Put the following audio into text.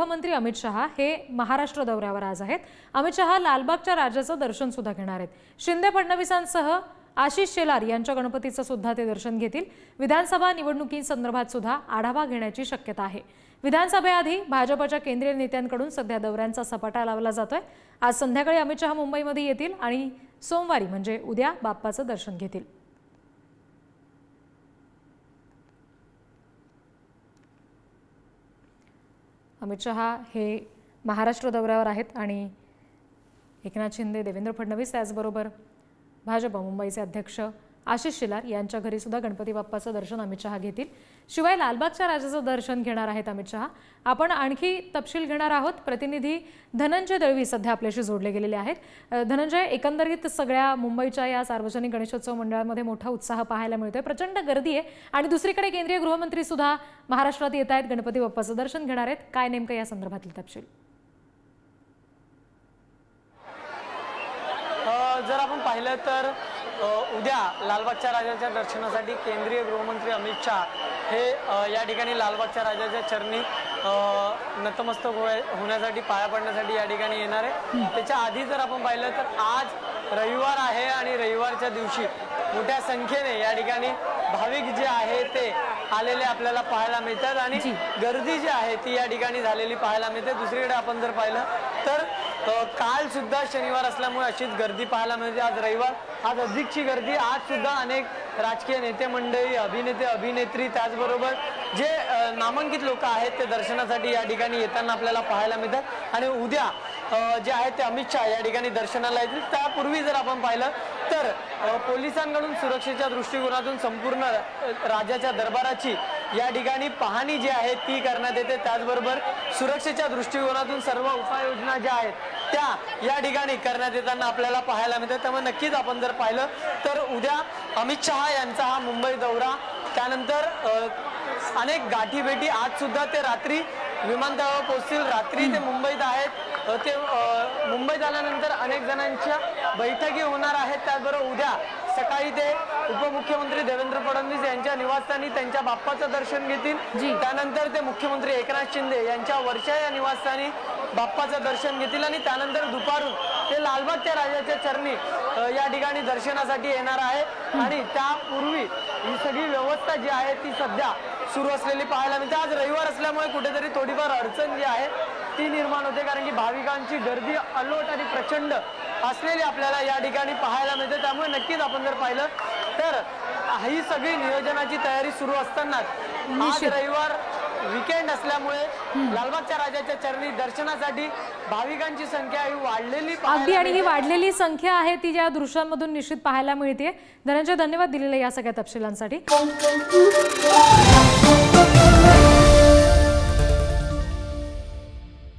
गृहमंत्री अमित शहा हे महाराष्ट्र दौऱ्यावर आज आहेत। अमित शहा लालबागच्या राजाचं दर्शन सुद्धा घेणार आहेत। शिंदे फडणवीसांसह आशिष शेलार यांच्या गणपतीचं सुद्धा ते दर्शन घेतील। विधानसभा निवडणुकीसंदर्भात सुद्धा आढावा घेण्याची शक्यता आहे। विधानसभेआधी भाजपच्या केंद्रीय नेत्यांकडून सध्या दौऱ्यांचा सपाटा लावला जातोय। आज संध्याकाळी अमित शहा मुंबईमध्ये येतील आणि सोमवारी म्हणजे उद्या बाप्पाचं दर्शन घेतील। अमित शहा हे महाराष्ट्र दौऱ्यावर आहेत आणि एकनाथ शिंदे, देवेंद्र फडणवीस त्याचबरोबर भाजप मुंबईचे अध्यक्ष आशिष शेलार यांच्या घरी सुद्धा गणपती बाप्पाचं दर्शन अमित शहा घेतील। शिवाय लालबागच्या राजाचं दर्शन घेणार आहेत अमित शहा। आपण आणखी तपशील घेणार आहोत। प्रतिनिधी धनंजय दळवी सध्या आपल्याशी जोडले गेलेले आहेत। धनंजय, एकंदरीत सगळ्या मुंबईच्या या सार्वजनिक गणेशोत्सव मंडळामध्ये मोठा उत्साह पाहायला मिळतोय, प्रचंड गर्दी आहे आणि दुसरीकडे केंद्रीय गृहमंत्री सुद्धा महाराष्ट्रात येत आहेत, गणपती बाप्पाचं दर्शन घेणार आहेत। काय नेमकं या संदर्भातील तपशील? जर आपण पाहिलं तर उद्या लालबागच्या राजाच्या दर्शनासाठी केंद्रीय गृहमंत्री अमित शहा हे या ठिकाणी लालबागच्या राजाच्या चरणी नतमस्तक होण्यासाठी, पाया पडण्यासाठी या ठिकाणी येणार आहे। त्याच्या आधी जर आपण पाहिलं तर आज रविवार आहे आणि रविवारच्या दिवशी मोठ्या संख्येने या ठिकाणी भाविक जे आहे ते आलेले आपल्याला पाहायला मिळतात आणि गर्दी जी आहे ती या ठिकाणी झालेली पाहायला मिळते। दुसरीकडे आपण जर पाहिलं तर काल सुद्धा शनिवार असल्यामुळे अशीच गर्दी पाहायला मिळते। आज रविवार, आज अधिकची गर्दी। आज सुद्धा अनेक राजकीय नेते मंडळी, अभिनेते, अभिनेत्री, त्याचबरोबर जे नामांकित लोक आहेत ते दर्शनासाठी या ठिकाणी येताना आपल्याला पाहायला मिळतात आणि उद्या जे आहे ते अमित शहा या ठिकाणी दर्शनाला येतील। त्यापूर्वी जर आपण पाहिलं तर पोलिसांकडून सुरक्षेच्या दृष्टिकोनातून संपूर्ण राजाच्या दरबाराची या ठिकाणी पाहणी जी आहे ती करण्यात येते। त्याचबरोबर सुरक्षेच्या दृष्टिकोनातून सर्व उपाययोजना ज्या आहेत त्या या ठिकाणी करण्यात येताना आपल्याला पाहायला मिळते। त्यामुळे नक्कीच आपण जर पाहिलं तर उद्या अमित शहा यांचा हा मुंबई दौरा, त्यानंतर अनेक गाठीभेटी, आज सुद्धा ते रात्री विमानतळावर पोहोचतील, रात्री ते मुंबईत आहेत। ते मुंबईत आल्यानंतर अनेक जणांच्या बैठकी होणार आहेत। त्याचबरोबर उद्या सकाळी ते उपमुख्यमंत्री देवेंद्र फडणवीस यांच्या निवासस्थानी त्यांच्या बाप्पाचं दर्शन घेतील। त्यानंतर ते मुख्यमंत्री एकनाथ शिंदे यांच्या वर्षा या निवासस्थानी बाप्पाचं दर्शन घेतील आणि त्यानंतर दुपारून ते लालबागच्या राजाच्या चरणी या ठिकाणी दर्शनासाठी येणार आहे आणि त्यापूर्वी ही सगळी व्यवस्था जी आहे ती सध्या सुरू असलेली पाहायला मिळते। आज रविवार असल्यामुळे कुठेतरी थोडीफार अडचण जी आहे ती निर्माण होते, कारण की भाविकांची गर्दी अलोट आणि प्रचंड असलेली आपल्याला या ठिकाणी पाहायला मिळते। त्यामुळे नक्कीच आपण जर पाहिलं तर ही सगळी नियोजनाची तयारी सुरू असतानाच आज रविवार वीकेंड असल्यामुळे लालबागच्या राजाच्या चरणी दर्शनासाठी भाविकांची संख्या ही वाढलेली अगदी आणि ही वाढलेली संख्या आहे ती या दृश्यांमधून निश्चित पाहायला मिळते। धनंजय, धन्यवाद दिलेल्या या सगळ्या तपशिलांसाठी।